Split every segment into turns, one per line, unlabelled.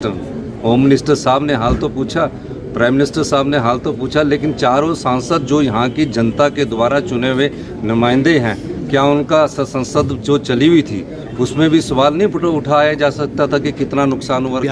Home minister साहब ने हाल तो पूछा, प्राइम मिनिस्टर साहब ने हाल तो पूछा, लेकिन चारों सांसद जो यहाँ की जनता के द्वारा चुने हुए नुमाइंदे हैं, क्या उनका संसद जो चली हुई थी उसमें भी सवाल नहीं उठाया जा सकता था कि कितना नुकसान हुआ?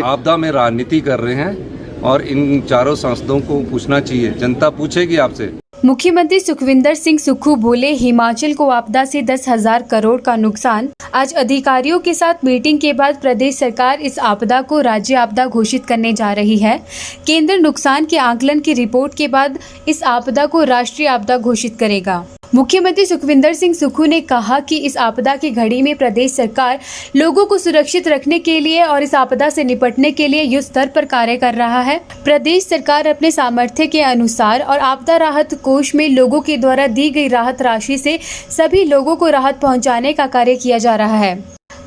आपदा में राजनीति कर रहे हैं और इन चारों सांसदों को पूछना चाहिए, जनता पूछेगी आपसे।
मुख्यमंत्री सुखविंदर सिंह सुक्खू बोले, हिमाचल को आपदा से 10,000 करोड़ का नुकसान। आज अधिकारियों के साथ मीटिंग के बाद प्रदेश सरकार इस आपदा को राज्य आपदा घोषित करने जा रही है। केंद्र नुकसान के आकलन की रिपोर्ट के बाद इस आपदा को राष्ट्रीय आपदा घोषित करेगा। मुख्यमंत्री सुखविंदर सिंह सुक्खू ने कहा कि इस आपदा की घड़ी में प्रदेश सरकार लोगों को सुरक्षित रखने के लिए और इस आपदा से निपटने के लिए युद्ध स्तर पर कार्य कर रहा है। प्रदेश सरकार अपने सामर्थ्य के अनुसार और आपदा राहत कोष में लोगों के द्वारा दी गई राहत राशि से सभी लोगों को राहत पहुंचाने का कार्य किया जा रहा है।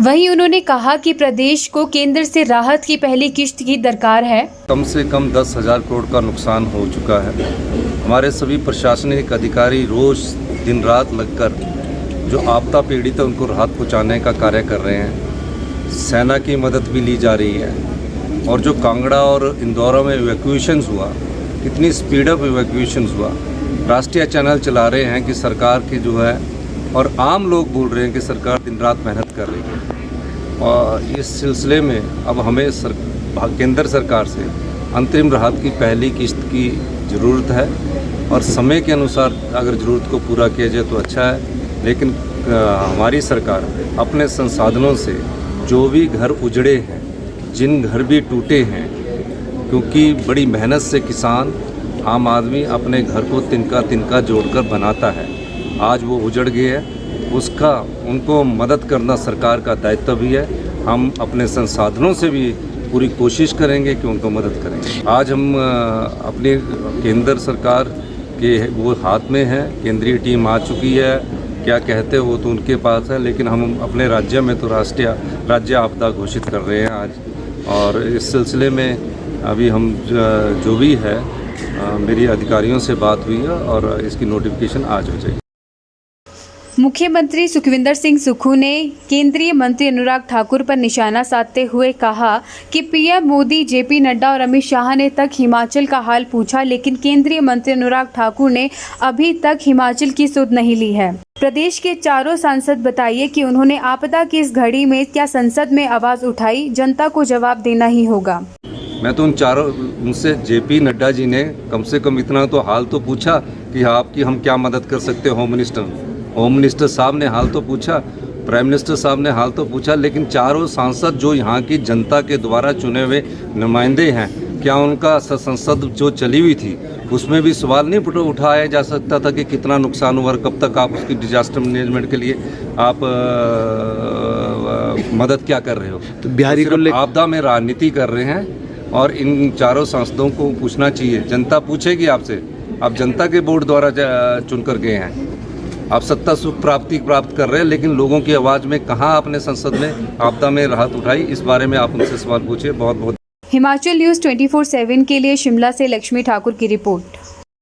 वहीं उन्होंने कहा कि प्रदेश को केंद्र से राहत की पहली किश्त की दरकार है।
कम से कम 10,000 करोड़ का नुकसान हो चुका है। हमारे सभी प्रशासनिक अधिकारी रोज दिन रात लगकर जो आपदा पीड़ित है उनको राहत पहुंचाने का कार्य कर रहे हैं। सेना की मदद भी ली जा रही है और जो कांगड़ा और इंदौर में इवैक्यूएशंस हुआ, कितनी स्पीड अप इवैक्यूएशंस हुआ। राष्ट्रीय चैनल चला रहे हैं कि सरकार की जो है, और आम लोग बोल रहे हैं कि सरकार दिन रात मेहनत कर रही है। और इस सिलसिले में अब हमें केंद्र सरकार से अंतरिम राहत की पहली किस्त की ज़रूरत है और समय के अनुसार अगर ज़रूरत को पूरा किया जाए तो अच्छा है। लेकिन हमारी सरकार अपने संसाधनों से जो भी घर उजड़े हैं, जिन घर भी टूटे हैं, क्योंकि बड़ी मेहनत से किसान आम आदमी अपने घर को तिनका तिनका जोड़कर बनाता है, आज वो उजड़ गए हैं, उसका उनको मदद करना सरकार का दायित्व भी है। हम अपने संसाधनों से भी पूरी कोशिश करेंगे कि उनको मदद करेंगे। आज हम अपने केंद्र सरकार के वो हाथ में है, केंद्रीय टीम आ चुकी है, क्या कहते हो तो उनके पास है, लेकिन हम अपने राज्य में तो राज्य आपदा घोषित कर रहे हैं आज। और इस सिलसिले में अभी हम जो भी है मेरी अधिकारियों से बात हुई है और इसकी नोटिफिकेशन आज हो जाएगी।
मुख्यमंत्री सुखविंदर सिंह सुक्खू ने केंद्रीय मंत्री अनुराग ठाकुर पर निशाना साधते हुए कहा कि पीएम मोदी, जेपी नड्डा और अमित शाह ने तक हिमाचल का हाल पूछा, लेकिन केंद्रीय मंत्री अनुराग ठाकुर ने अभी तक हिमाचल की सुध नहीं ली है। प्रदेश के चारों सांसद बताइए कि उन्होंने आपदा की इस घड़ी में क्या संसद में आवाज उठाई, जनता को जवाब देना ही होगा।
मैं तो उनसे जेपी नड्डा जी ने कम से कम इतना तो हाल तो पूछा कि आपकी हम क्या मदद कर सकते हैं। होम मिनिस्टर साहब ने हाल तो पूछा, प्राइम मिनिस्टर साहब ने हाल तो पूछा, लेकिन चारों सांसद जो यहाँ की जनता के द्वारा चुने हुए नुमाइंदे हैं, क्या उनका संसद जो चली हुई थी उसमें भी सवाल नहीं उठाया जा सकता था कि कितना नुकसान हुआ और कब तक आप उसकी डिजास्टर मैनेजमेंट के लिए आप मदद क्या कर रहे हो? तो बिहारी को आपदा में राजनीति कर रहे हैं और इन चारों सांसदों को पूछना चाहिए, जनता पूछेगी आपसे। आप जनता के वोट द्वारा चुनकर गए हैं, आप सत्ता सुख प्राप्त कर रहे हैं, लेकिन लोगों की आवाज़ में कहाँ आपने संसद में आपदा में राहत उठाई? इस बारे में आप उनसे सवाल पूछिए। बहुत बहुत।
हिमाचल न्यूज़ 24/7 के लिए शिमला से लक्ष्मी ठाकुर की रिपोर्ट।